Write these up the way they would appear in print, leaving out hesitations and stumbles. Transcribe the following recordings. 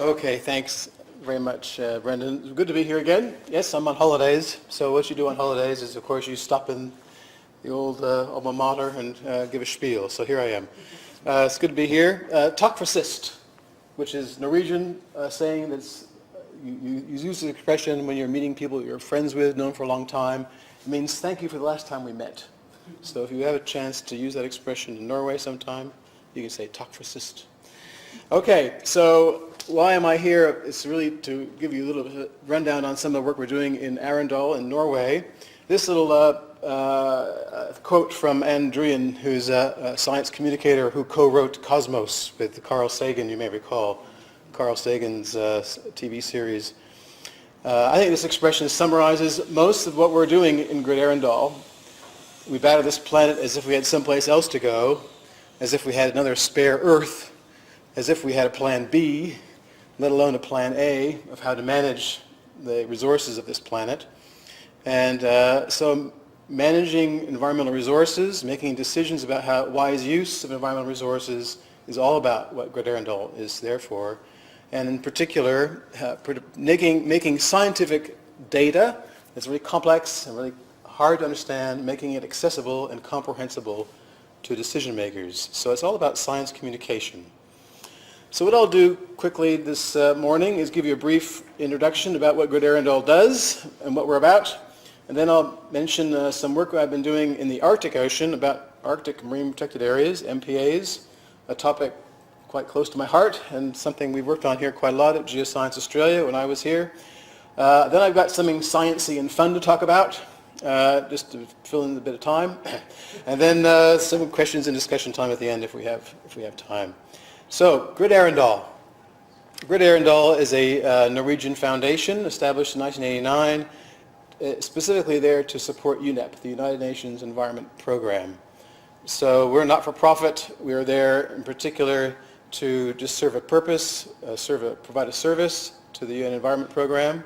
Okay, thanks very much, Brendan. Good to be here again. Yes, I'm on holidays. So what you do on holidays is, of course, you stop in the old alma mater and give a spiel. So here I am. It's good to be here. Takk for sist, which is Norwegian saying that's you use the expression when you're meeting people you're friends with, known for a long time. It means thank you for the last time we met. So if you have a chance to use that expression in Norway sometime, you can say takk for sist. Okay, so why am I here? It's really to give you a little rundown on some of the work we're doing in Arendal in Norway. This little quote from Anne Druyan, who's a science communicator who co-wrote Cosmos with Carl Sagan, you may recall, Carl Sagan's TV series. I think this expression summarizes most of what we're doing in GRID-Arendal. We battle this planet as if we had someplace else to go, as if we had another spare Earth, as if we had a plan B, let alone a plan A of how to manage the resources of this planet. And so managing environmental resources, making decisions about wise use of environmental resources is all about what GRID-Arendal is there for. And in particular, making scientific data that's really complex and really hard to understand, making it accessible and comprehensible to decision makers. So it's all about science communication. So what I'll do quickly this morning is give you a brief introduction about what GRID-Arendal does and what we're about. And then I'll mention some work I've been doing in the Arctic Ocean about Arctic marine protected areas, MPAs, a topic quite close to my heart and something we've worked on here quite a lot at Geoscience Australia when I was here. Then I've got something sciencey and fun to talk about, just to fill in a bit of time. And then some questions and discussion time at the end if we have time. So, GRID-Arendal. GRID-Arendal is a Norwegian foundation established in 1989, specifically there to support UNEP, the United Nations Environment Program. So we're not-for-profit. We are there in particular to just serve a purpose, provide a service to the UN Environment Program.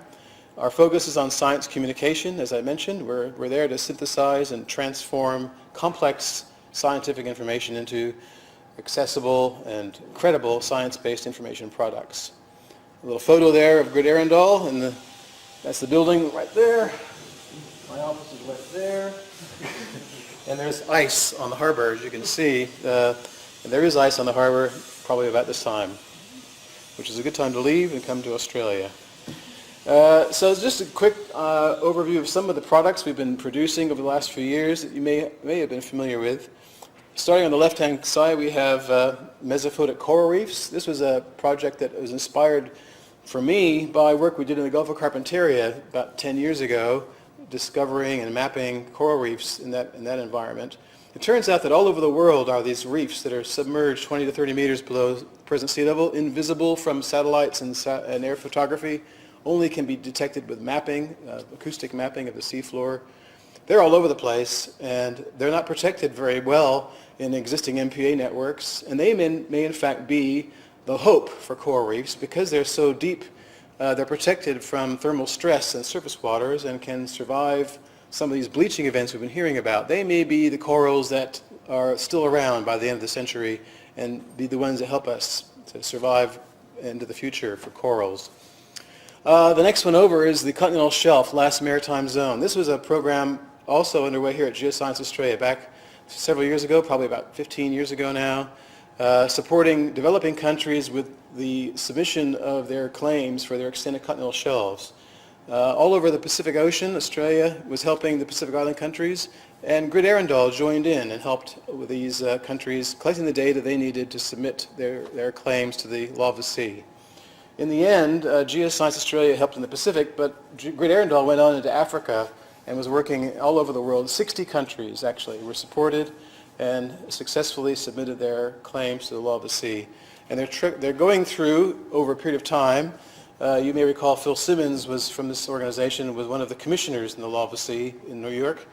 Our focus is on science communication, as I mentioned. We're there to synthesize and transform complex scientific information into accessible and credible science-based information products. A little photo there of GRID-Arendal, and that's the building right there. My office is right there. And there's ice on the harbor, as you can see. And there is ice on the harbor probably about this time, which is a good time to leave and come to Australia. So just a quick overview of some of the products we've been producing over the last few years that you may have been familiar with. Starting on the left-hand side, we have mesophotic coral reefs. This was a project that was inspired for me by work we did in the Gulf of Carpentaria about 10 years ago, discovering and mapping coral reefs in that environment. It turns out that all over the world are these reefs that are submerged 20 to 30 meters below present sea level, invisible from satellites and air photography, only can be detected with mapping, acoustic mapping of the seafloor. They're all over the place, and they're not protected very well in existing MPA networks, and they may in fact be the hope for coral reefs because they're so deep. They're protected from thermal stress in surface waters and can survive some of these bleaching events we've been hearing about. They may be the corals that are still around by the end of the century and be the ones that help us to survive into the future for corals. The next one over is the continental shelf, last maritime zone. This was a program also underway here at Geoscience Australia back several years ago, probably about 15 years ago now, supporting developing countries with the submission of their claims for their extended continental shelves. All over the Pacific Ocean, Australia was helping the Pacific Island countries, and GRID-Arendal joined in and helped with these countries collecting the data they needed to submit their claims to the law of the sea. In the end, Geoscience Australia helped in the Pacific, but GRID-Arendal went on into Africa and was working all over the world. 60 countries actually were supported and successfully submitted their claims to the law of the sea. And they're going through, over a period of time, you may recall Phil Simmons was from this organization, was one of the commissioners in the law of the sea in New York.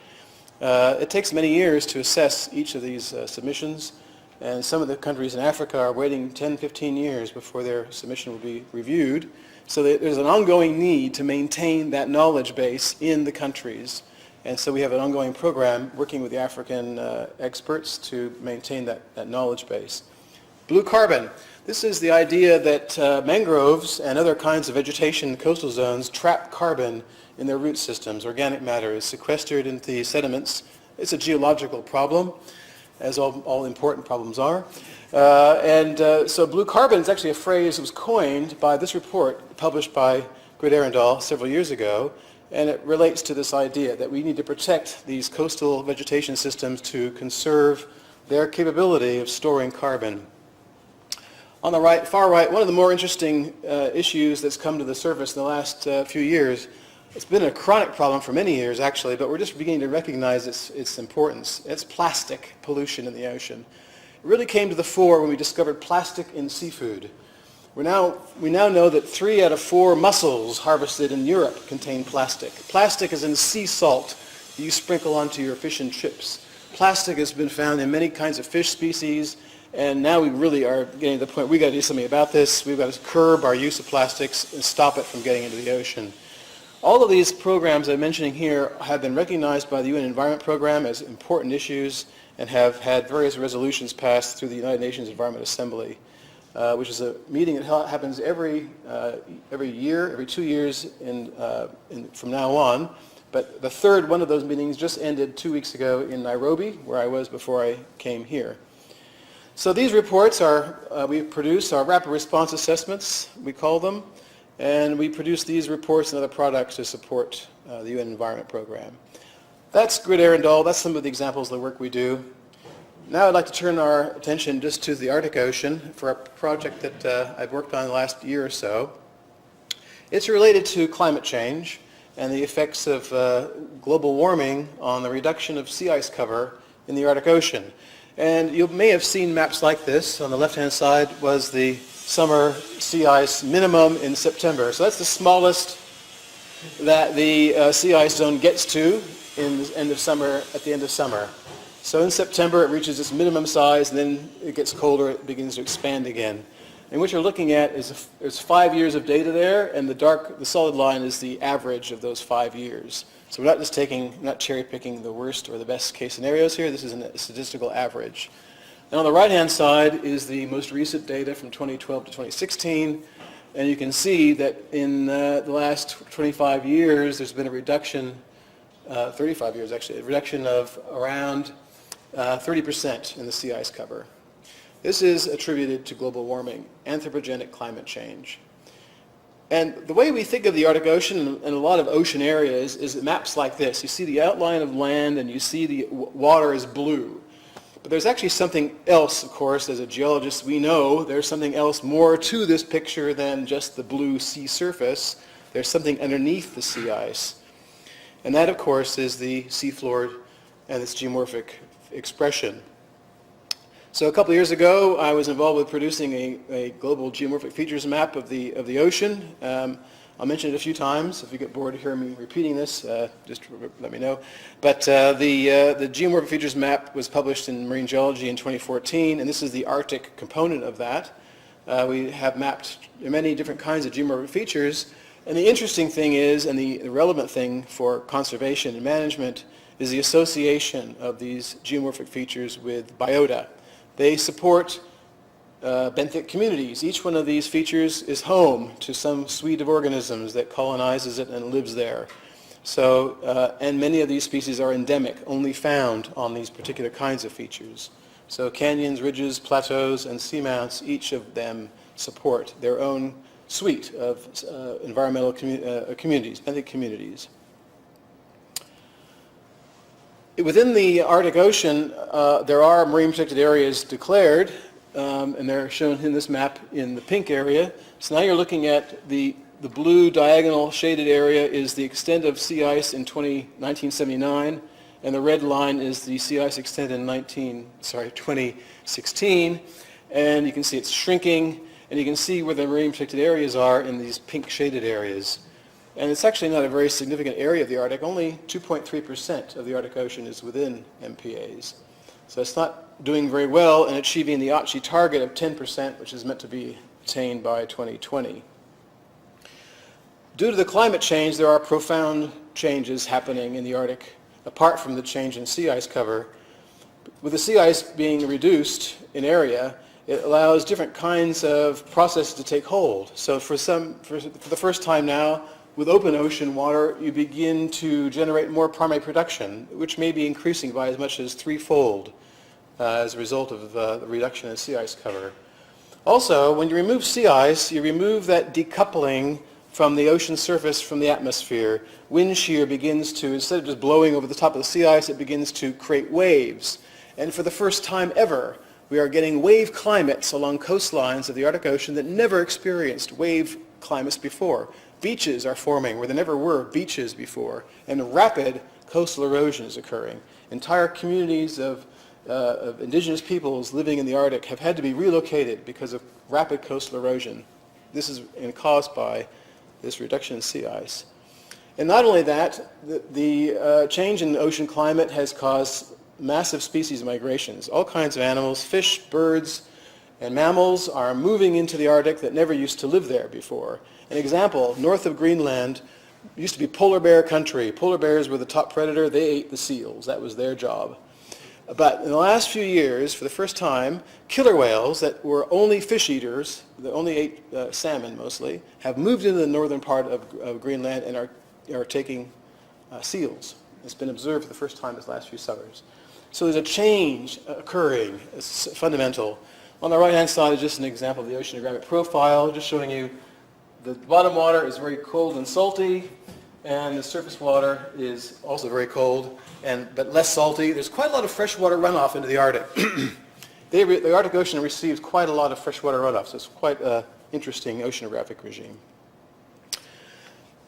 It takes many years to assess each of these submissions, and some of the countries in Africa are waiting 10, 15 years before their submission will be reviewed. So there's an ongoing need to maintain that knowledge base in the countries. And so we have an ongoing program working with the African experts to maintain that knowledge base. Blue carbon. This is the idea that mangroves and other kinds of vegetation in coastal zones trap carbon in their root systems. Organic matter is sequestered into the sediments. It's a geological problem, as all important problems are. So blue carbon is actually a phrase that was coined by this report published by GRID-Arendal several years ago, and it relates to this idea that we need to protect these coastal vegetation systems to conserve their capability of storing carbon. On the right, far right, one of the more interesting issues that's come to the surface in the last few years, it's been a chronic problem for many years actually, but we're just beginning to recognize its importance. It's plastic pollution in the ocean. It really came to the fore when we discovered plastic in seafood. We now know that 3 out of 4 mussels harvested in Europe contain plastic. Plastic is in sea salt that you sprinkle onto your fish and chips. Plastic has been found in many kinds of fish species, and now we really are getting to the point we've got to do something about this. We've got to curb our use of plastics and stop it from getting into the ocean. All of these programs I'm mentioning here have been recognized by the UN Environment Program as important issues and have had various resolutions passed through the United Nations Environment Assembly, which is a meeting that happens every year, every 2 years from now on. But the third one of those meetings just ended 2 weeks ago in Nairobi, where I was before I came here. So these reports we produce our rapid response assessments, we call them, and we produce these reports and other products to support the UN Environment Program. That's GRID-Arendal. That's some of the examples of the work we do. Now I'd like to turn our attention just to the Arctic Ocean for a project that I've worked on the last year or so. It's related to climate change and the effects of global warming on the reduction of sea ice cover in the Arctic Ocean. And you may have seen maps like this. On the left-hand side was the summer sea ice minimum in September. So that's the smallest that the sea ice zone gets to in the end of summer, at the end of summer. So in September it reaches its minimum size, and then it gets colder, it begins to expand again. And what you're looking at is 5 years of data there, and the solid line is the average of those 5 years. So we're not cherry picking the worst or the best case scenarios here. This is a statistical average. And on the right-hand side is the most recent data from 2012 to 2016. And you can see that in the last 25 years, there's been a reduction, 35 years actually, a reduction of around 30% in the sea ice cover. This is attributed to global warming, anthropogenic climate change. And the way we think of the Arctic Ocean and a lot of ocean areas is maps like this. You see the outline of land and you see the water is blue. But there's actually something else, of course, as a geologist we know there's something else more to this picture than just the blue sea surface. There's something underneath the sea ice. And that, of course, is the seafloor and its geomorphic expression. So a couple of years ago, I was involved with producing a global geomorphic features map of the ocean. I'll mention it a few times. If you get bored of hearing me repeating this, just let me know. But the geomorphic features map was published in Marine Geology in 2014, and this is the Arctic component of that. We have mapped many different kinds of geomorphic features, and the interesting thing is, and the relevant thing for conservation and management, is the association of these geomorphic features with biota. They support benthic communities. Each one of these features is home to some suite of organisms that colonizes it and lives there. So, and many of these species are endemic, only found on these particular kinds of features. So canyons, ridges, plateaus, and seamounts, each of them support their own suite of environmental communities, benthic communities. Within the Arctic Ocean, there are marine protected areas declared, and they're shown in this map in the pink area. So now you're looking at the blue diagonal shaded area is the extent of sea ice in 1979, and the red line is the sea ice extent in 2016. And you can see it's shrinking, and you can see where the marine protected areas are in these pink shaded areas. And it's actually not a very significant area of the Arctic. Only 2.3% of the Arctic Ocean is within MPAs. So it's not doing very well in achieving the Aichi target of 10%, which is meant to be attained by 2020. Due to the climate change, there are profound changes happening in the Arctic, apart from the change in sea ice cover. With the sea ice being reduced in area, it allows different kinds of processes to take hold. So for the first time now, with open ocean water, you begin to generate more primary production, which may be increasing by as much as threefold as a result of the reduction in sea ice cover. Also, when you remove sea ice, you remove that decoupling from the ocean surface from the atmosphere. Wind shear begins to, instead of just blowing over the top of the sea ice, it begins to create waves. And for the first time ever, we are getting wave climates along coastlines of the Arctic Ocean that never experienced wave climates before. Beaches are forming where there never were beaches before, and rapid coastal erosion is occurring. Entire communities of indigenous peoples living in the Arctic have had to be relocated because of rapid coastal erosion. This is caused by this reduction in sea ice. And not only that, the change in ocean climate has caused massive species migrations. All kinds of animals, fish, birds, and mammals are moving into the Arctic that never used to live there before. An example, north of Greenland used to be polar bear country. Polar bears were the top predator. They ate the seals. That was their job. But in the last few years, for the first time, killer whales that were only fish eaters, that only ate salmon mostly, have moved into the northern part of Greenland and are taking seals. It's been observed for the first time this last few summers. So there's a change occurring. It's fundamental. On the right-hand side is just an example of the oceanographic profile, just showing you the bottom water is very cold and salty, and the surface water is also very cold, but less salty. There's quite a lot of freshwater runoff into the Arctic. The Arctic Ocean receives quite a lot of freshwater runoff, so it's quite an interesting oceanographic regime.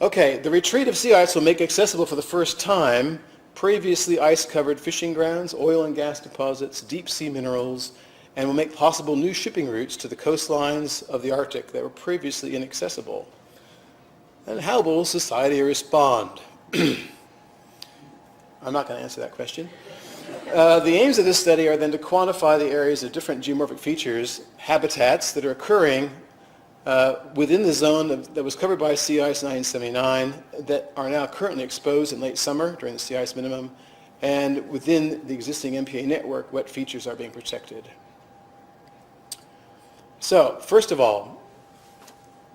Okay, the retreat of sea ice will make accessible for the first time previously ice-covered fishing grounds, oil and gas deposits, deep sea minerals, and will make possible new shipping routes to the coastlines of the Arctic that were previously inaccessible. And how will society respond? I'm not going to answer that question. The aims of this study are then to quantify the areas of different geomorphic features, habitats that are occurring within the zone that was covered by sea ice in 1979 that are now currently exposed in late summer during the sea ice minimum, and within the existing MPA network, what features are being protected. So, first of all,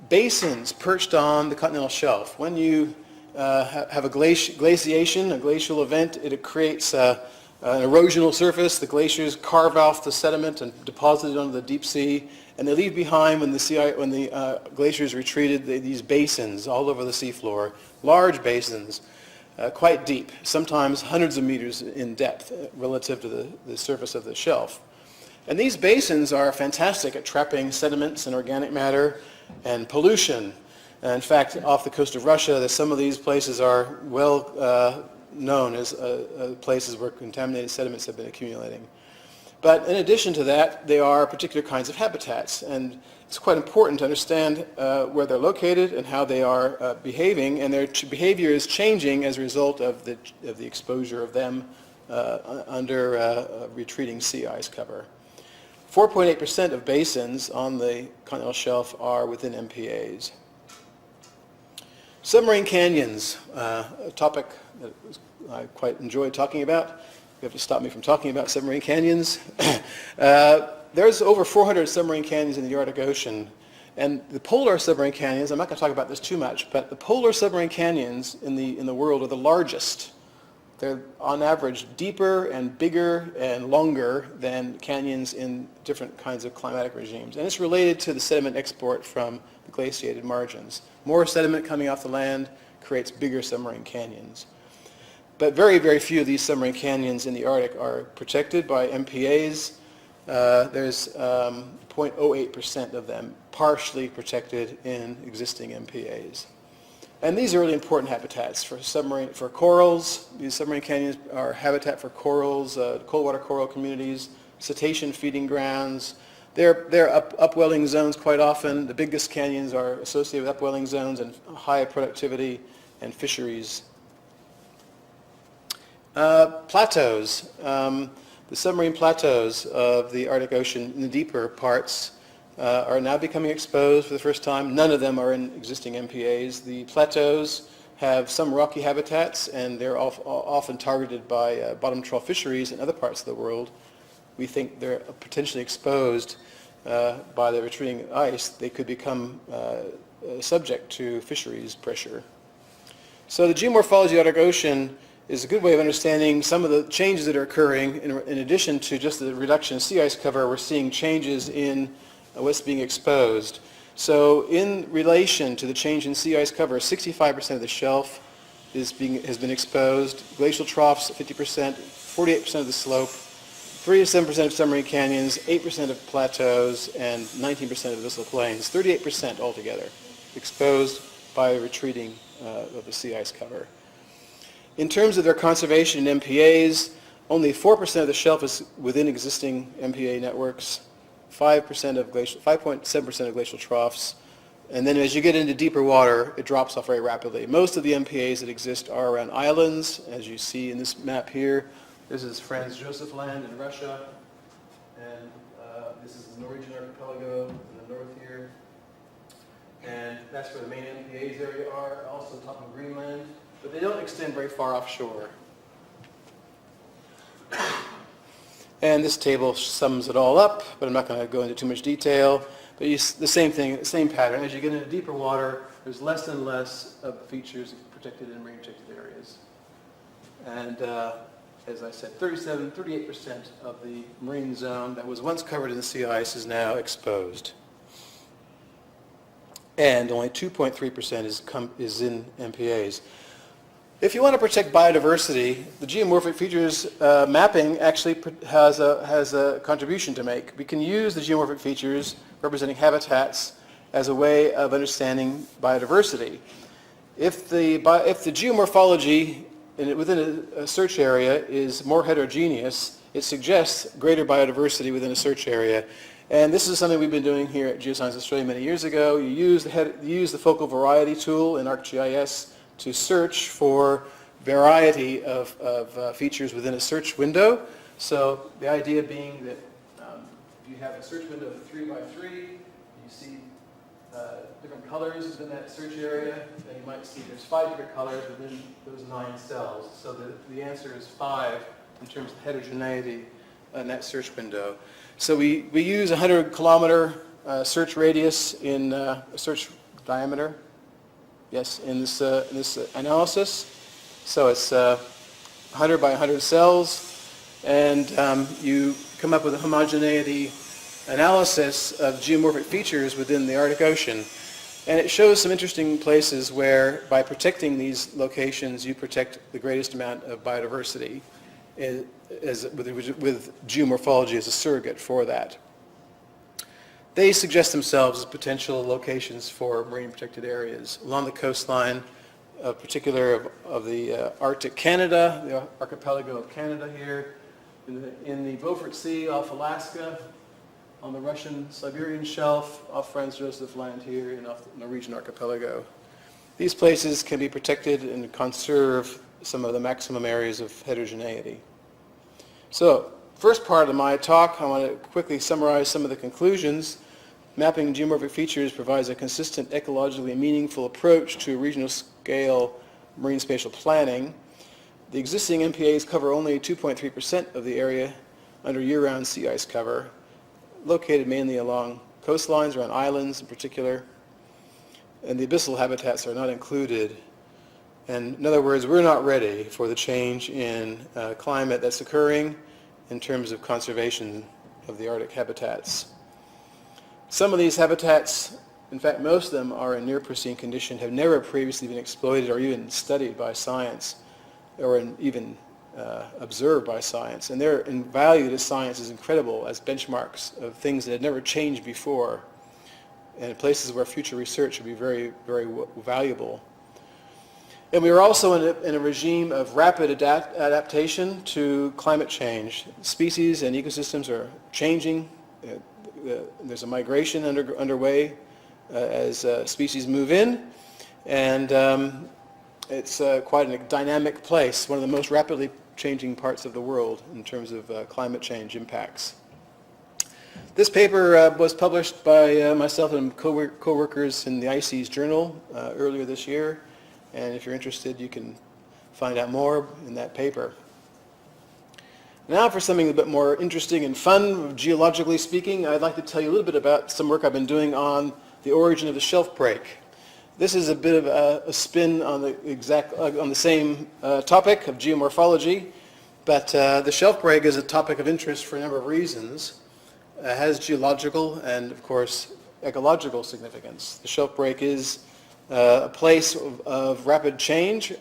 basins perched on the continental shelf. When you have a glaciation, a glacial event, it creates an erosional surface. The glaciers carve off the sediment and deposit it onto the deep sea, and they leave behind, when the glaciers retreated, these basins all over the seafloor, large basins, quite deep, sometimes hundreds of meters in depth relative to the surface of the shelf. And these basins are fantastic at trapping sediments and organic matter and pollution. In fact, off the coast of Russia, some of these places are well known as places where contaminated sediments have been accumulating. But in addition to that, they are particular kinds of habitats, and it's quite important to understand where they're located and how they are behaving, and their behavior is changing as a result of the exposure of them under retreating sea ice cover. 4.8% of basins on the continental shelf are within MPAs. Submarine canyons, a topic that I quite enjoyed talking about. You have to stop me from talking about submarine canyons. There's over 400 submarine canyons in the Arctic Ocean. And the polar submarine canyons, I'm not going to talk about this too much, but the polar submarine canyons in the world are the largest. They're on average deeper and bigger and longer than canyons in different kinds of climatic regimes. And it's related to the sediment export from the glaciated margins. More sediment coming off the land creates bigger submarine canyons. But very, very few of these submarine canyons in the Arctic are protected by MPAs. There's 0.08% of them partially protected in existing MPAs. And these are really important habitats for corals. These submarine canyons are habitat for corals, cold water coral communities, cetacean feeding grounds. They're upwelling zones quite often. The biggest canyons are associated with upwelling zones and high productivity and fisheries. Plateaus. The submarine plateaus of the Arctic Ocean in the deeper parts are now becoming exposed for the first time. None of them are in existing MPAs. The plateaus have some rocky habitats, and they're often targeted by bottom trawl fisheries in other parts of the world. We think they're potentially exposed by the retreating ice, they could become subject to fisheries pressure. So the geomorphology of the Arctic Ocean is a good way of understanding some of the changes that are occurring. In addition to just the reduction in sea ice cover, we're seeing changes in what's being exposed. So in relation to the change in sea ice cover, 65% of the shelf has been exposed, glacial troughs 50%, 48% of the slope, 3 to 7% of submarine canyons, 8% of plateaus, and 19% of abyssal plains, 38% altogether exposed by retreating of the sea ice cover. In terms of their conservation in MPAs, only 4% of the shelf is within existing MPA networks, 5.7% of glacial troughs, and then as you get into deeper water, it drops off very rapidly. Most of the MPAs that exist are around islands, as you see in this map here. This is Franz Josef Land in Russia, and this is the Norwegian archipelago in the north here. And that's where the main MPAs area are, also top of Greenland, but they don't extend very far offshore. And this table sums it all up, but I'm not going to go into too much detail. But the same thing, same pattern. As you get into deeper water, there's less and less of features protected in marine protected areas. And as I said, 38% of the marine zone that was once covered in the sea ice is now exposed. And only 2.3% is in MPAs. If you want to protect biodiversity, the geomorphic features mapping actually has a contribution to make. We can use the geomorphic features representing habitats as a way of understanding biodiversity. If the geomorphology within a search area is more heterogeneous, it suggests greater biodiversity within a search area. And this is something we've been doing here at Geoscience Australia many years ago. You use the focal variety tool in ArcGIS to search for variety of features within a search window. So the idea being that if you have a search window of 3 by 3, you see different colors within that search area, then you might see there's 5 different colors within those 9 cells. So the answer is 5 in terms of heterogeneity in that search window. So we use 100-kilometer search radius in search diameter. Yes, in this analysis. So it's 100 by 100 cells, and you come up with a homogeneity analysis of geomorphic features within the Arctic Ocean. And it shows some interesting places where, by protecting these locations, you protect the greatest amount of biodiversity with geomorphology as a surrogate for that. They suggest themselves as potential locations for marine protected areas along the coastline, particular of the Arctic Canada, the archipelago of Canada here, in the Beaufort Sea off Alaska, on the Russian Siberian shelf, off Franz Josef Land here, and off the Norwegian archipelago. These places can be protected and conserve some of the maximum areas of heterogeneity. So, first part of my talk, I want to quickly summarize some of the conclusions. Mapping geomorphic features provides a consistent, ecologically meaningful approach to regional scale marine spatial planning. The existing MPAs cover only 2.3% of the area under year-round sea ice cover, located mainly along coastlines, around islands in particular, and the abyssal habitats are not included. And in other words, we're not ready for the change in climate that's occurring in terms of conservation of the Arctic habitats. Some of these habitats, in fact most of them, are in near pristine condition, have never previously been exploited or even studied by science, or even observed by science. And their value to science is incredible as benchmarks of things that had never changed before, and places where future research would be very, very valuable. And we are also in a regime of rapid adaptation to climate change. Species and ecosystems are changing. There's a migration underway as species move in, and it's quite a dynamic place, one of the most rapidly changing parts of the world in terms of climate change impacts. This paper was published by myself and co-workers in the Aichi's journal earlier this year, and if you're interested, you can find out more in that paper. Now for something a bit more interesting and fun, geologically speaking, I'd like to tell you a little bit about some work I've been doing on the origin of the shelf break. This is a bit of a spin on the same topic of geomorphology, but the shelf break is a topic of interest for a number of reasons. It has geological and, of course, ecological significance. The shelf break is a place of rapid change.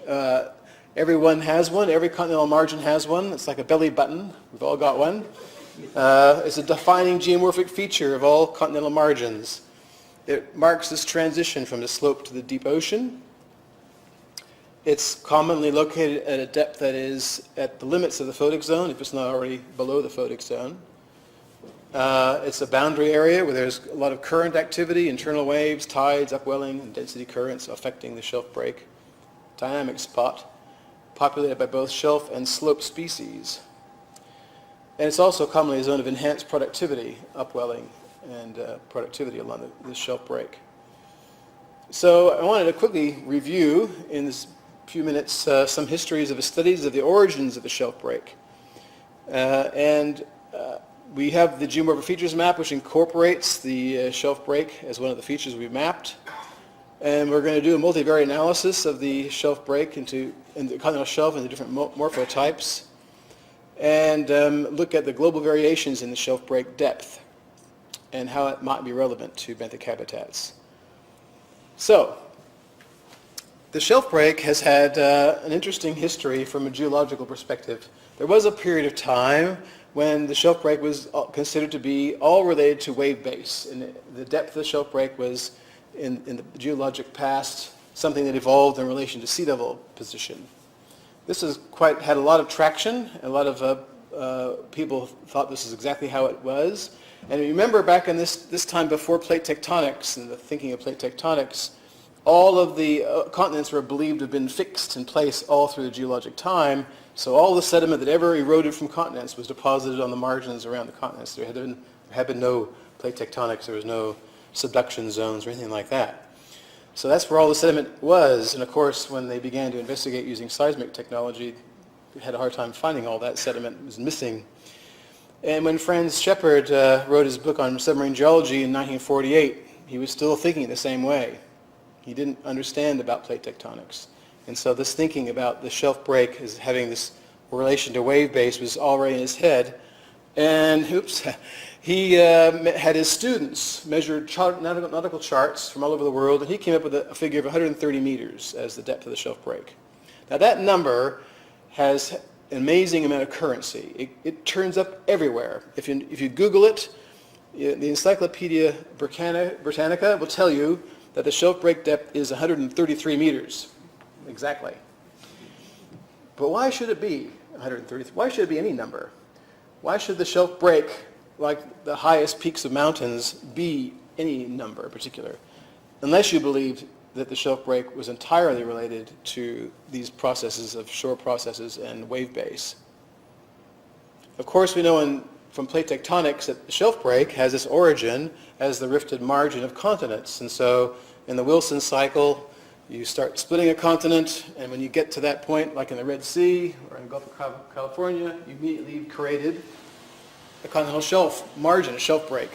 Everyone has one. Every continental margin has one. It's like a belly button. We've all got one. It's a defining geomorphic feature of all continental margins. It marks this transition from the slope to the deep ocean. It's commonly located at a depth that is at the limits of the photic zone, if it's not already below the photic zone. It's a boundary area where there's a lot of current activity, internal waves, tides, upwelling, and density currents affecting the shelf break. Dynamic spot, populated by both shelf and slope species. And it's also commonly a zone of enhanced productivity, upwelling, and productivity along the shelf break. So I wanted to quickly review in this few minutes some histories of the studies of the origins of the shelf break. We have the geomorphic features map, which incorporates the shelf break as one of the features we've mapped. And we're going to do a multivariate analysis of the shelf break in the continental shelf and the different morphotypes, and look at the global variations in the shelf break depth and how it might be relevant to benthic habitats. So, the shelf break has had an interesting history from a geological perspective. There was a period of time when the shelf break was considered to be all related to wave base, and the depth of the shelf break was in the geologic past something that evolved in relation to sea level position. This has had a lot of traction, and a lot of people thought this is exactly how it was. And remember back in this time before plate tectonics and the thinking of plate tectonics, all of the continents were believed to have been fixed in place all through the geologic time. So all the sediment that ever eroded from continents was deposited on the margins around the continents. There had been no plate tectonics. There was no subduction zones or anything like that. So that's where all the sediment was. And of course, when they began to investigate using seismic technology, they had a hard time finding all that sediment. It was missing. And when Franz Shepard wrote his book on submarine geology in 1948, he was still thinking the same way. He didn't understand about plate tectonics. And so this thinking about the shelf break as having this relation to wave base was already in his head. And he had his students measure nautical charts from all over the world, and he came up with a figure of 130 meters as the depth of the shelf break. Now that number has an amazing amount of currency. It turns up everywhere. If you Google it, the Encyclopedia Britannica will tell you that the shelf break depth is 133 meters, exactly. But why should it be 133? Why should it be any number? Why should the shelf break, like the highest peaks of mountains, be any number in particular? Unless you believed that the shelf break was entirely related to these processes of shore processes and wave base. Of course, we know from plate tectonics that the shelf break has its origin as the rifted margin of continents. And so in the Wilson cycle, you start splitting a continent, and when you get to that point, like in the Red Sea or in the Gulf of California, you immediately created a continental shelf margin, a shelf break.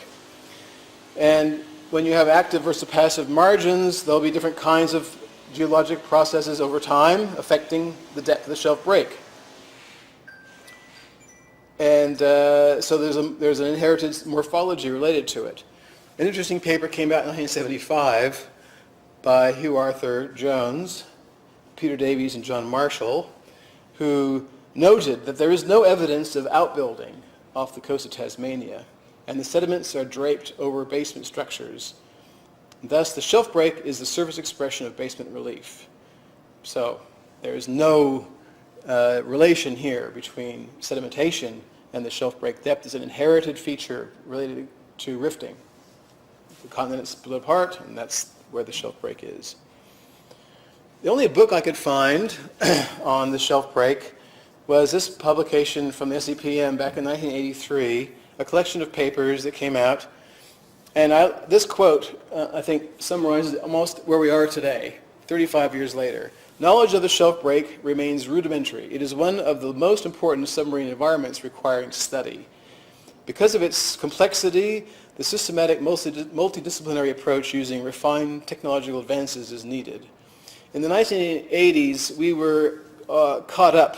And when you have active versus passive margins, there'll be different kinds of geologic processes over time affecting the depth of the shelf break. And so there's an inherited morphology related to it. An interesting paper came out in 1975 by Hugh Arthur Jones, Peter Davies, and John Marshall, who noted that there is no evidence of outbuilding off the coast of Tasmania, and the sediments are draped over basement structures. Thus, the shelf break is the surface expression of basement relief. So there is no relation here between sedimentation and the shelf break depth. Is an inherited feature related to rifting. The continents split apart, and that's where the shelf break is. The only book I could find on the shelf break was this publication from the SEPM back in 1983, a collection of papers that came out. And this quote, I think, summarizes almost where we are today, 35 years later. Knowledge of the shelf break remains rudimentary. It is one of the most important submarine environments requiring study. Because of its complexity, the systematic multidisciplinary approach using refined technological advances is needed. In the 1980s, we were caught up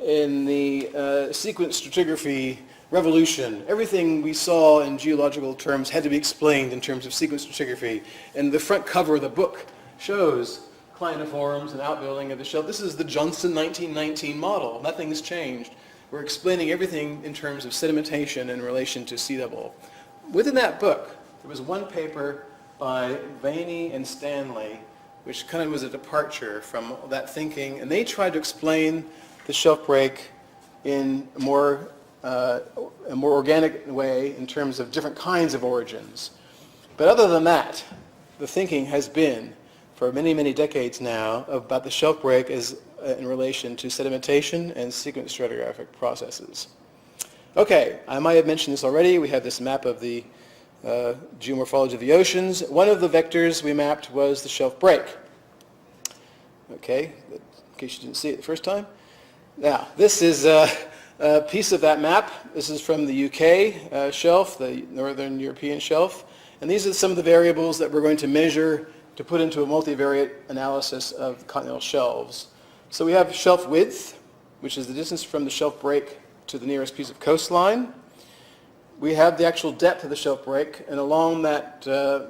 in the sequence stratigraphy revolution. Everything we saw in geological terms had to be explained in terms of sequence stratigraphy. And the front cover of the book shows cliniforms and outbuilding of the shelf. This is the Johnson 1919 model. Nothing's changed. We're explaining everything in terms of sedimentation in relation to sea level. Within that book, there was one paper by Vaney and Stanley, which kind of was a departure from that thinking, and they tried to explain the shelf break in a more organic way in terms of different kinds of origins. But other than that, the thinking has been, for many, many decades now, about the shelf break as in relation to sedimentation and sequence stratigraphic processes. Okay, I might have mentioned this already. We have this map of the geomorphology of the oceans. One of the vectors we mapped was the shelf break. Okay, in case you didn't see it the first time. Now, this is a piece of that map. This is from the UK shelf, the Northern European shelf. And these are some of the variables that we're going to measure to put into a multivariate analysis of continental shelves. So we have shelf width, which is the distance from the shelf break to the nearest piece of coastline. We have the actual depth of the shelf break, and along that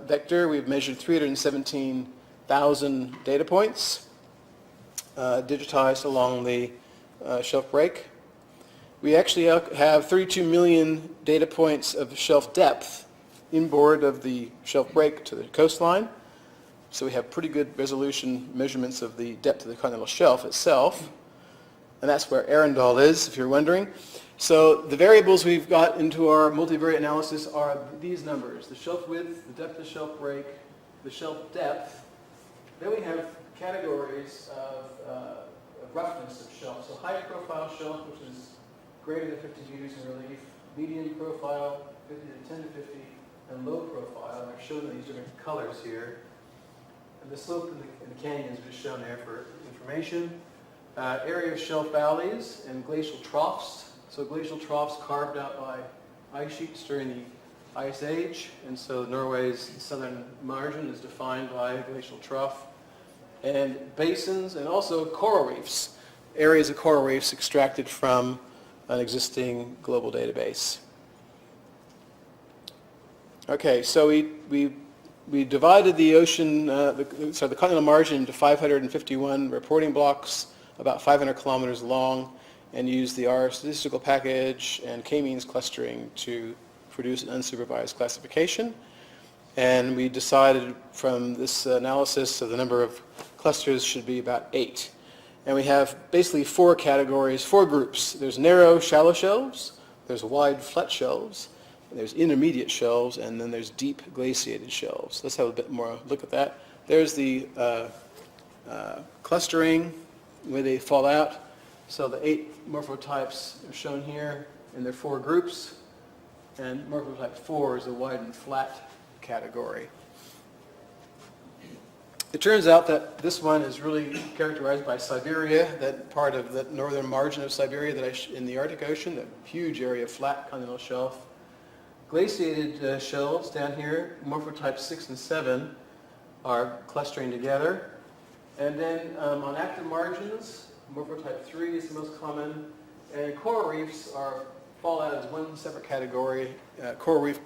vector we've measured 317,000 data points digitized along the shelf break. We actually have 32 million data points of shelf depth inboard of the shelf break to the coastline. So we have pretty good resolution measurements of the depth of the continental shelf itself. And that's where Arendal is, if you're wondering. So the variables we've got into our multivariate analysis are these numbers: the shelf width, the depth of the shelf break, the shelf depth. Then we have categories of roughness of shelf. So high profile shelf, which is greater than 50 meters in relief, medium profile, 50 to 10 to 50, and low profile. And I've shown these different colors here. And the slope and the canyons are shown there for information. Area of shelf valleys and glacial troughs. So glacial troughs carved out by ice sheets during the Ice Age. And so Norway's southern margin is defined by a glacial trough. And basins and also coral reefs. Areas of coral reefs extracted from an existing global database. Okay, so we divided the ocean, the continental margin into 551 reporting blocks, about 500 kilometers long, and used the R statistical package and k-means clustering to produce an unsupervised classification. And we decided from this analysis of the number of clusters should be about 8. And we have basically 4 categories, 4 groups. There's narrow, shallow shelves, there's wide, flat shelves, there's intermediate shelves, and then there's deep glaciated shelves. Let's have a bit more look at that. There's the clustering, where they fall out. So the 8 morphotypes are shown here in their 4 groups, and morphotype 4 is a wide and flat category. It turns out that this one is really characterized by Siberia, that part of the northern margin of Siberia that in the Arctic Ocean, that huge area of flat continental shelf. Glaciated shelves down here, morphotypes 6 and 7, are clustering together. And then on active margins, morphotype 3 is the most common. And coral reefs fall out as one separate category, coral reef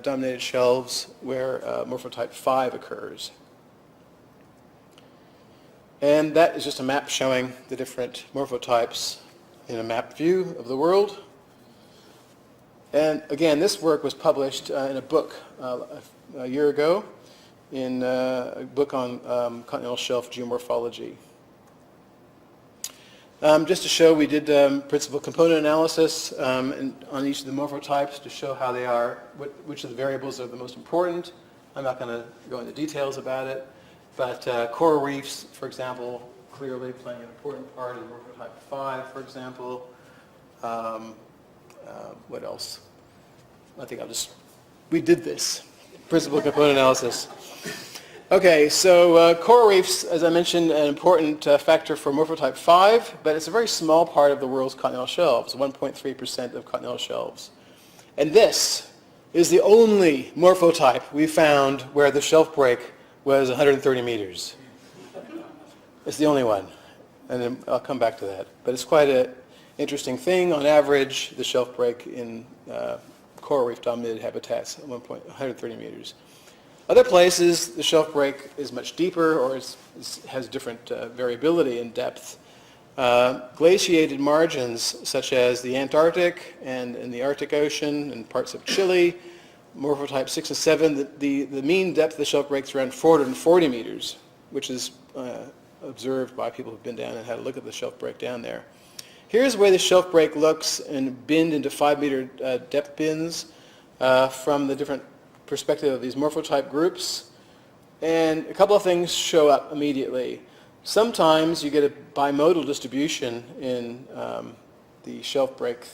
dominated shelves, where morphotype 5 occurs. And that is just a map showing the different morphotypes in a map view of the world. And again, this work was published in a book a year ago, in a book on continental shelf geomorphology. Just to show, we did principal component analysis on each of the morphotypes to show how they are, which of the variables are the most important. I'm not going to go into details about it, but coral reefs, for example, clearly playing an important part in morphotype 5, for example. What else? I think we did this, principal component analysis. Okay, so coral reefs, as I mentioned, an important factor for morphotype 5, but it's a very small part of the world's continental shelves, 1.3% of continental shelves. And this is the only morphotype we found where the shelf break was 130 meters. It's the only one, and then I'll come back to that. But it's quite an interesting thing. On average, the shelf break in coral reef dominated habitats at 130 meters. Other places, the shelf break is much deeper or has different variability in depth. Glaciated margins such as the Antarctic and in the Arctic Ocean and parts of Chile, morphotype 6 and 7, the mean depth of the shelf break is around 440 meters, which is observed by people who've been down and had a look at the shelf break down there. Here's where the shelf break looks and binned into 5-meter depth bins from the different perspective of these morphotype groups. And a couple of things show up immediately. Sometimes you get a bimodal distribution in the shelf break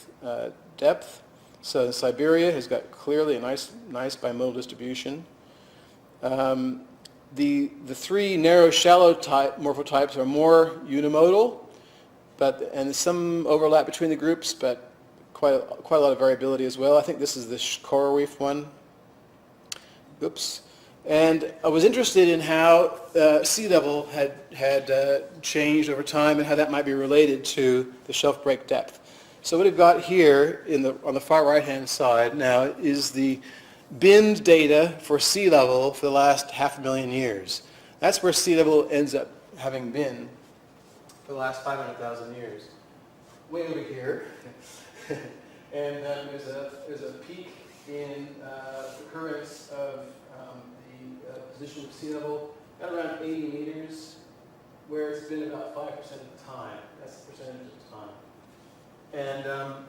depth. So Siberia has got clearly a nice bimodal distribution. The three narrow shallow type morphotypes are more unimodal, and some overlap between the groups, but quite a lot of variability as well. I think this is the coral reef one. Oops. And I was interested in how sea level had changed over time and how that might be related to the shelf break depth. So what we've got here on the far right-hand side now is the binned data for sea level for the last 500,000 years. That's where sea level ends up having been for the last 500,000 years. Way over here. And there's a peak in occurrence of the position of sea level at around 80 meters, where it's been about 5% of the time. That's the percentage of the time.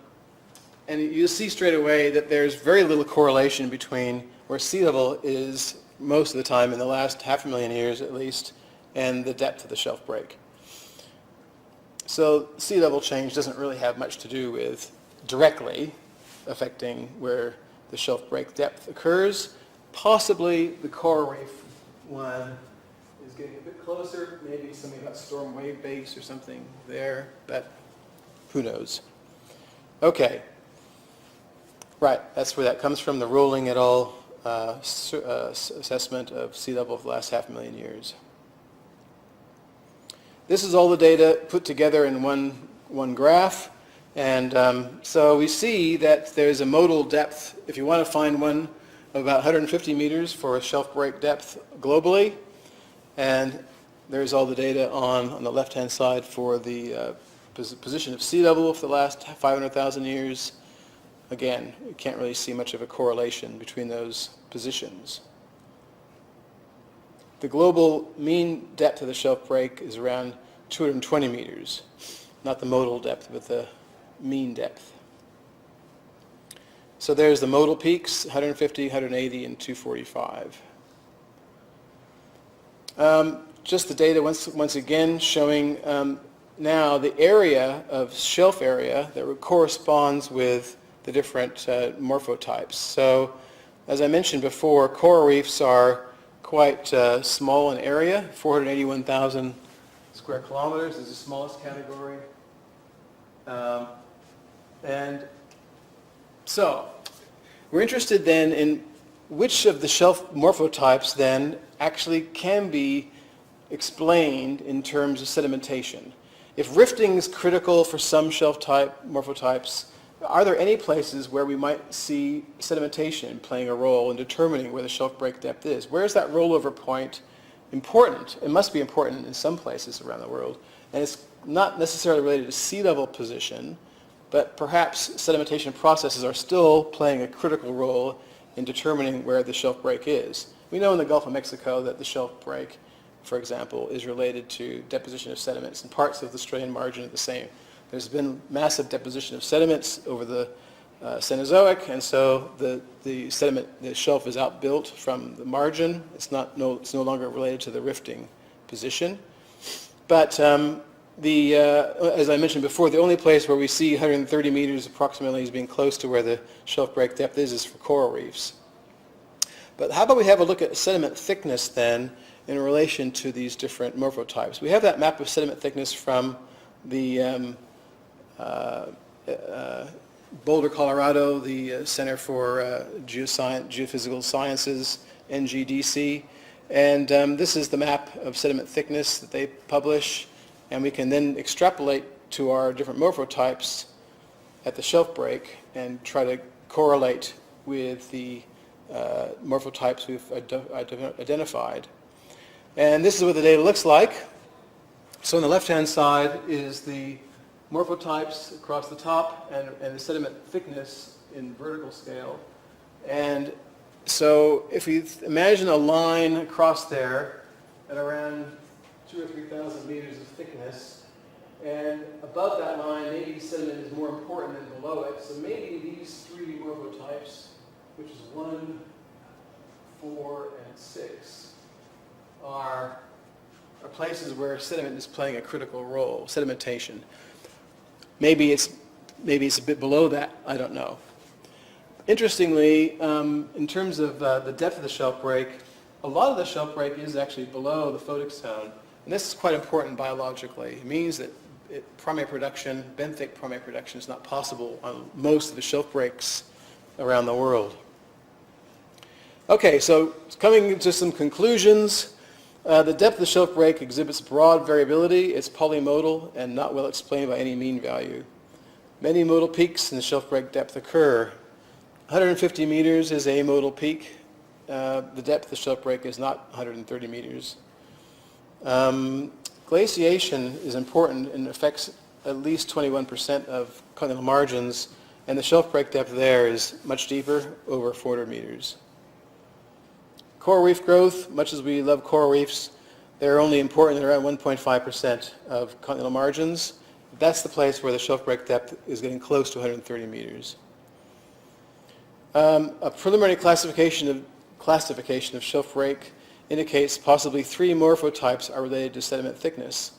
And you see straight away that there's very little correlation between where sea level is most of the time in the last 500,000 years at least, and the depth of the shelf break. So sea level change doesn't really have much to do with directly affecting where the shelf break depth occurs. Possibly the coral reef one is getting a bit closer, maybe something about storm wave base or something there, but who knows. Okay. Right, that's where that comes from, the Rolling et al. Assessment of sea level for the last 500,000 years. This is all the data put together in one graph, and so we see that there's a modal depth, if you want to find one, of about 150 meters for a shelf break depth globally, and there's all the data on the left-hand side for the position of sea level for the last 500,000 years. Again, we can't really see much of a correlation between those positions. The global mean depth of the shelf break is around 220 meters, not the modal depth, but the mean depth. So there's the modal peaks, 150, 180, and 245. Just the data once again showing now the area of shelf area that corresponds with the different morphotypes. So as I mentioned before, coral reefs are quite small in area, 481,000 square kilometers is the smallest category. And so we're interested then in which of the shelf morphotypes then actually can be explained in terms of sedimentation. If rifting is critical for some shelf type morphotypes, are there any places where we might see sedimentation playing a role in determining where the shelf break depth is? Where is that rollover point important? It must be important in some places around the world. And it's not necessarily related to sea level position, but perhaps sedimentation processes are still playing a critical role in determining where the shelf break is. We know in the Gulf of Mexico that the shelf break, for example, is related to deposition of sediments, and parts of the Australian margin are the same. There's been massive deposition of sediments over the Cenozoic, and so the shelf is outbuilt from the margin. It's no longer related to the rifting position. But as I mentioned before, the only place where we see 130 meters approximately as being close to where the shelf break depth is for coral reefs. But how about we have a look at sediment thickness then, in relation to these different morphotypes. We have that map of sediment thickness from the Boulder, Colorado, the Center for Geophysical Sciences, NGDC. And this is the map of sediment thickness that they publish, and we can then extrapolate to our different morphotypes at the shelf break and try to correlate with the morphotypes we've identified. And this is what the data looks like. So on the left-hand side is the morphotypes across the top and the sediment thickness in vertical scale. And so if we imagine a line across there at around 2,000 or 3,000 meters of thickness, and above that line maybe sediment is more important than below it, so maybe these three morphotypes, which is 1, 4, and 6, are places where sediment is playing a critical role, sedimentation. Maybe it's a bit below that, I don't know. Interestingly, in terms of the depth of the shelf break, a lot of the shelf break is actually below the photic zone, and this is quite important biologically. It means that primary production, benthic primary production, is not possible on most of the shelf breaks around the world. Okay, so coming to some conclusions. The depth of the shelf break exhibits broad variability. It's polymodal and not well explained by any mean value. Many modal peaks in the shelf break depth occur. 150 meters is a modal peak. The depth of the shelf break is not 130 meters. Glaciation is important and affects at least 21% of continental margins, and the shelf break depth there is much deeper, over 400 meters. Coral reef growth, much as we love coral reefs, they're only important at around 1.5% of continental margins. That's the place where the shelf break depth is getting close to 130 meters. A preliminary classification of shelf break indicates possibly 3 morphotypes are related to sediment thickness,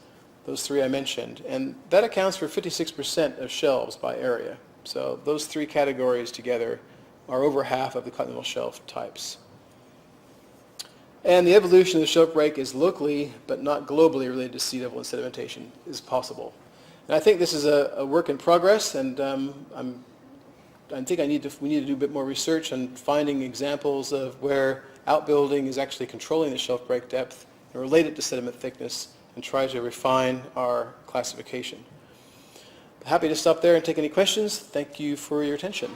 those 3 I mentioned, and that accounts for 56% of shelves by area. So those 3 categories together are over half of the continental shelf types. And the evolution of the shelf break is locally, but not globally, related to sea level and sedimentation is possible. And I think this is a work in progress, and I think we need to do a bit more research on finding examples of where outbuilding is actually controlling the shelf break depth and relate it to sediment thickness and try to refine our classification. Happy to stop there and take any questions. Thank you for your attention.